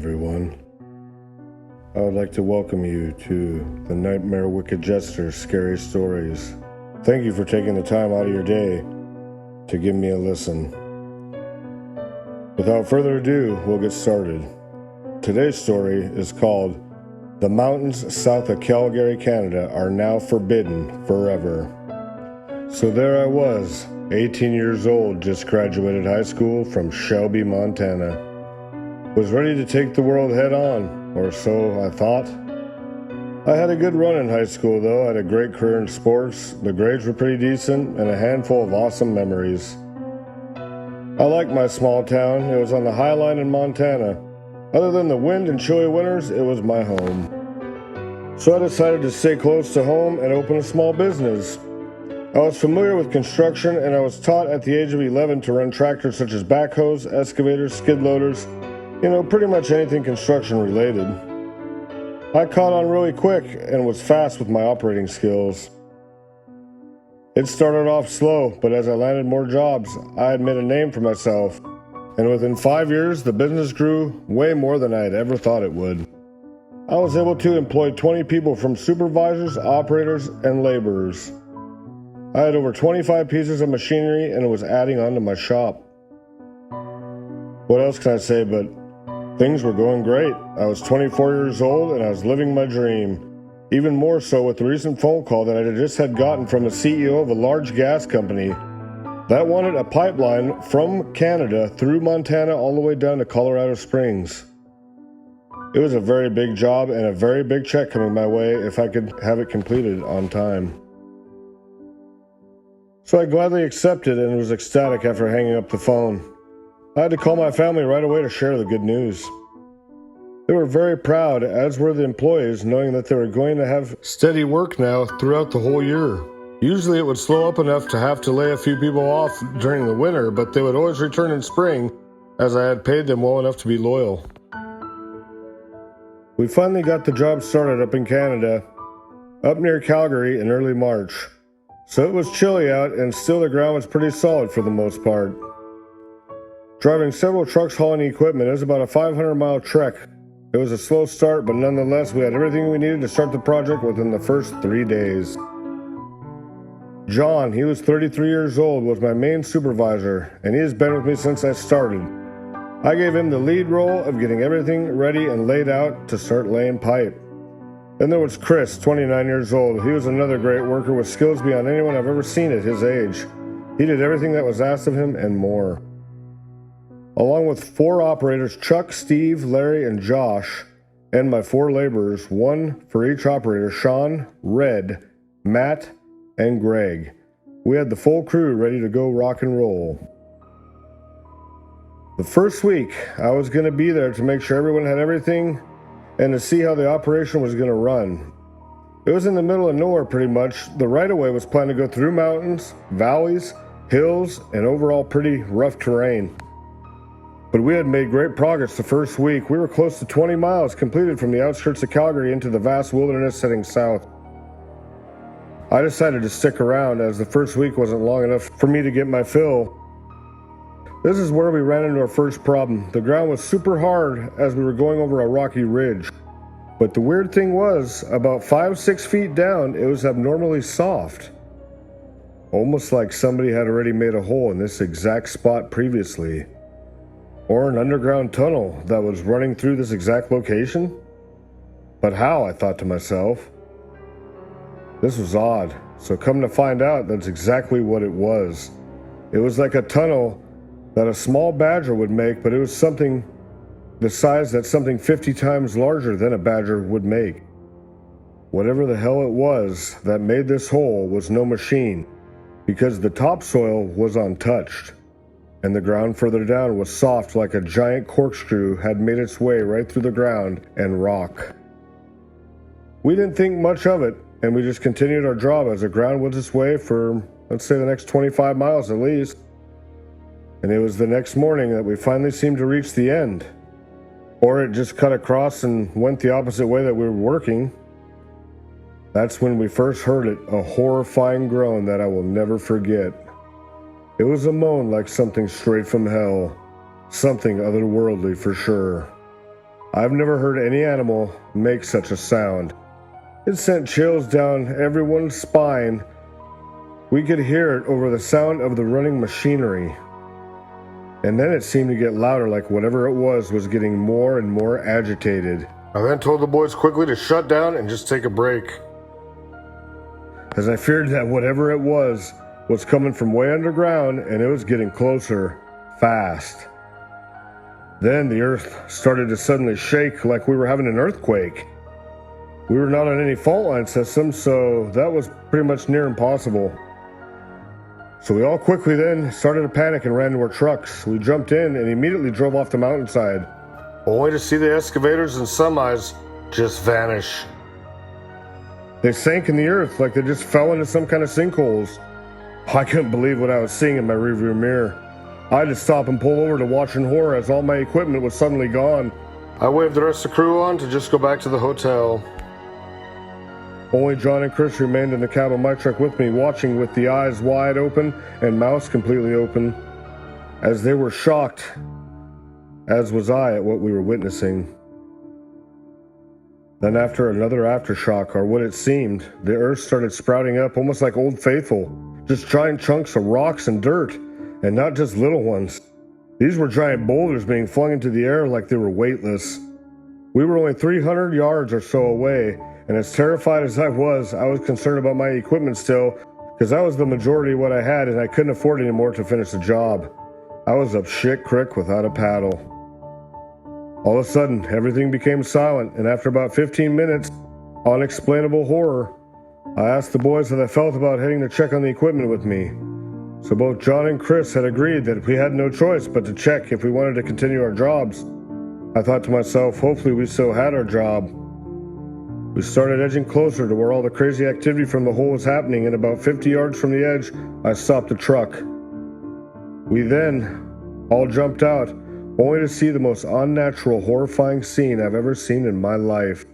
everyone. I would like to welcome you to the Nightmare Wicked Jester's Scary Stories. Thank you for taking the time out of your day to give me a listen. Without further ado, we'll get started. Today's story is called "The Mountains South of Calgary, Canada Are Now Forbidden Forever." So there I was, 18 years old, just graduated high school from Shelby, Montana. Was ready to take the world head on, or so I thought. I had a good run in high school though. I had a great career in sports, the grades were pretty decent, and a handful of awesome memories. I liked my small town. It was on the High Line in Montana. Other than the wind and chilly winters, it was my home. So I decided to stay close to home and open a small business. I was familiar with construction, and I was taught at the age of 11 to run tractors such as backhoes, excavators, skid loaders, pretty much anything construction related. I caught on really quick and was fast with my operating skills. It started off slow, but as I landed more jobs, I had made a name for myself. And within 5 years, the business grew way more than I had ever thought it would. I was able to employ 20 people, from supervisors, operators, and laborers. I had over 25 pieces of machinery and was adding on to my shop. What else can I say but things were going great. I was 24 years old and I was living my dream. Even more so with the recent phone call that I just had gotten from the CEO of a large gas company that wanted a pipeline from Canada through Montana all the way down to Colorado Springs. It was a very big job and a very big check coming my way if I could have it completed on time. So I gladly accepted and was ecstatic after hanging up the phone. I had to call my family right away to share the good news. They were very proud, as were the employees, knowing that they were going to have steady work now throughout the whole year. Usually it would slow up enough to have to lay a few people off during the winter, but they would always return in spring, as I had paid them well enough to be loyal. We finally got the job started up in Canada, up near Calgary in early March. So it was chilly out, and still the ground was pretty solid for the most part. Driving several trucks hauling equipment, it was about a 500-mile trek. It was a slow start, but nonetheless, we had everything we needed to start the project within the first 3 days. John, he was 33 years old, was my main supervisor, and he has been with me since I started. I gave him the lead role of getting everything ready and laid out to start laying pipe. Then there was Chris, 29 years old. He was another great worker with skills beyond anyone I've ever seen at his age. He did everything that was asked of him and more. Along with 4 operators, Chuck, Steve, Larry, and Josh, and my 4 laborers, 1 for each operator, Sean, Red, Matt, and Greg. We had the full crew ready to go rock and roll. The first week, I was going to be there to make sure everyone had everything and to see how the operation was going to run. It was in the middle of nowhere pretty much. The right-of-way was planned to go through mountains, valleys, hills, and overall pretty rough terrain. But we had made great progress the first week. We were close to 20 miles completed from the outskirts of Calgary into the vast wilderness heading south. I decided to stick around as the first week wasn't long enough for me to get my fill. This is where we ran into our first problem. The ground was super hard as we were going over a rocky ridge. But the weird thing was, about 5-6 feet down, it was abnormally soft. Almost like somebody had already made a hole in this exact spot previously. Or an underground tunnel that was running through this exact location? But how, I thought to myself. This was odd, so come to find out, that's exactly what it was. It was like a tunnel that a small badger would make, but it was something the size that something 50 times larger than a badger would make. Whatever the hell it was that made this hole was no machine, because the topsoil was untouched. And the ground further down was soft, like a giant corkscrew had made its way right through the ground and rock. We didn't think much of it, and we just continued our job as the ground was its way for, let's say, the next 25 miles at least. And it was the next morning that we finally seemed to reach the end. Or it just cut across and went the opposite way that we were working. That's when we first heard it, a horrifying groan that I will never forget. It was a moan like something straight from hell, something otherworldly for sure. I've never heard any animal make such a sound. It sent chills down everyone's spine. We could hear it over the sound of the running machinery. And then it seemed to get louder, like whatever it was getting more and more agitated. I then told the boys quickly to shut down and just take a break, as I feared that whatever it was coming from way underground, and it was getting closer, fast. Then the earth started to suddenly shake like we were having an earthquake. We were not on any fault line system, so that was pretty much near impossible. So we all quickly then started to panic and ran to our trucks. We jumped in and immediately drove off the mountainside, only to see the excavators and semis just vanish. They sank in the earth like they just fell into some kind of sinkholes. I couldn't believe what I was seeing in my rearview mirror. I had to stop and pull over to watch in horror as all my equipment was suddenly gone. I waved the rest of the crew on to just go back to the hotel. Only John and Chris remained in the cab of my truck with me, watching with the eyes wide open and mouths completely open, as they were shocked, as was I, at what we were witnessing. Then after another aftershock, or what it seemed, the earth started sprouting up almost like Old Faithful, just giant chunks of rocks and dirt, and not just little ones. These were giant boulders being flung into the air like they were weightless. We were only 300 yards or so away, and as terrified as I was concerned about my equipment still, because that was the majority of what I had and I couldn't afford any more to finish the job. I was up shit creek without a paddle. All of a sudden, everything became silent, and after about 15 minutes, unexplainable horror, I asked the boys how they felt about heading to check on the equipment with me. So both John and Chris had agreed that we had no choice but to check if we wanted to continue our jobs. I thought to myself, hopefully we still had our job. We started edging closer to where all the crazy activity from the hole was happening, and about 50 yards from the edge, I stopped the truck. We then all jumped out, only to see the most unnatural, horrifying scene I've ever seen in my life.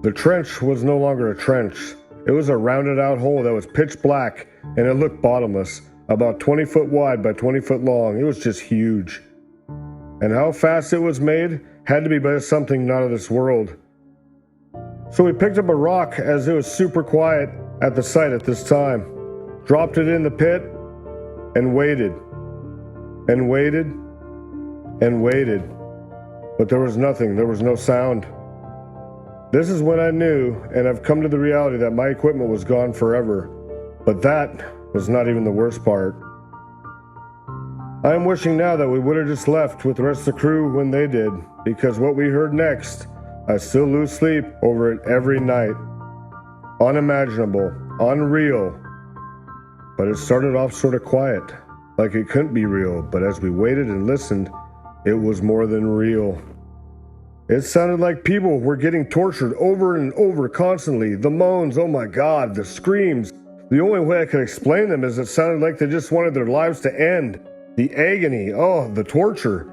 The trench was no longer a trench. It was a rounded out hole that was pitch black, and it looked bottomless, about 20 foot wide by 20 foot long. It was just huge. And how fast it was made had to be by something not of this world. So we picked up a rock, as it was super quiet at the site at this time, dropped it in the pit, and waited, and waited, and waited. But there was nothing, there was no sound. This is when I knew, and I've come to the reality, that my equipment was gone forever. But that was not even the worst part. I am wishing now that we would have just left with the rest of the crew when they did, because what we heard next, I still lose sleep over it every night. Unimaginable, unreal. But it started off sort of quiet, like it couldn't be real, but as we waited and listened, it was more than real. It sounded like people were getting tortured over and over constantly. The moans, oh my God, the screams. The only way I could explain them is it sounded like they just wanted their lives to end. The agony, oh, the torture.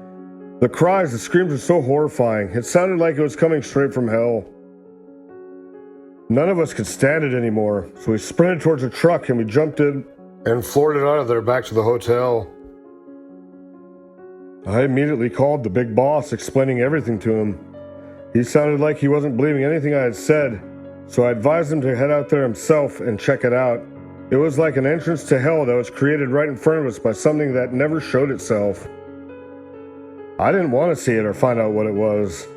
The cries, the screams were so horrifying. It sounded like it was coming straight from hell. None of us could stand it anymore, so we sprinted towards the truck and we jumped in and floored it out of there back to the hotel. I immediately called the big boss, explaining everything to him. He sounded like he wasn't believing anything I had said, so I advised him to head out there himself and check it out. It was like an entrance to hell that was created right in front of us by something that never showed itself. I didn't want to see it or find out what it was.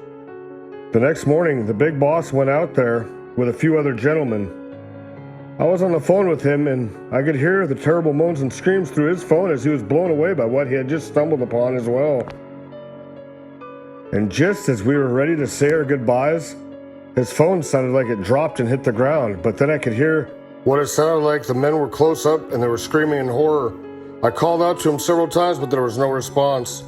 The next morning, the big boss went out there with a few other gentlemen. I was on the phone with him, and I could hear the terrible moans and screams through his phone as he was blown away by what he had just stumbled upon as well. And just as we were ready to say our goodbyes, his phone sounded like it dropped and hit the ground, but then I could hear what it sounded like the men were close up and they were screaming in horror. I called out to him several times, but there was no response.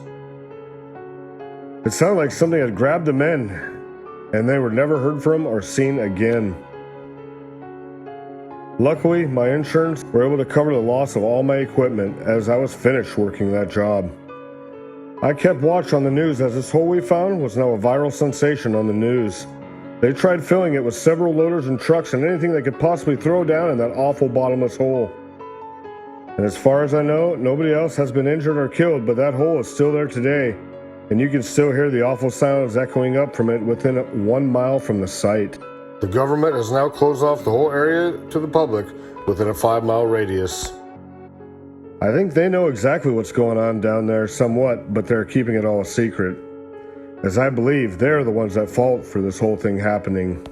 It sounded like something had grabbed the men, and they were never heard from or seen again. Luckily, my insurance were able to cover the loss of all my equipment as I was finished working that job. I kept watch on the news as this hole we found was now a viral sensation on the news. They tried filling it with several loaders and trucks and anything they could possibly throw down in that awful bottomless hole. And as far as I know, nobody else has been injured or killed, but that hole is still there today. and you can still hear the awful sounds echoing up from it within 1 mile from the site. The government has now closed off the whole area to the public within a 5-mile radius. I think they know exactly what's going on down there somewhat, but they're keeping it all a secret, as I believe they're the ones at fault for this whole thing happening.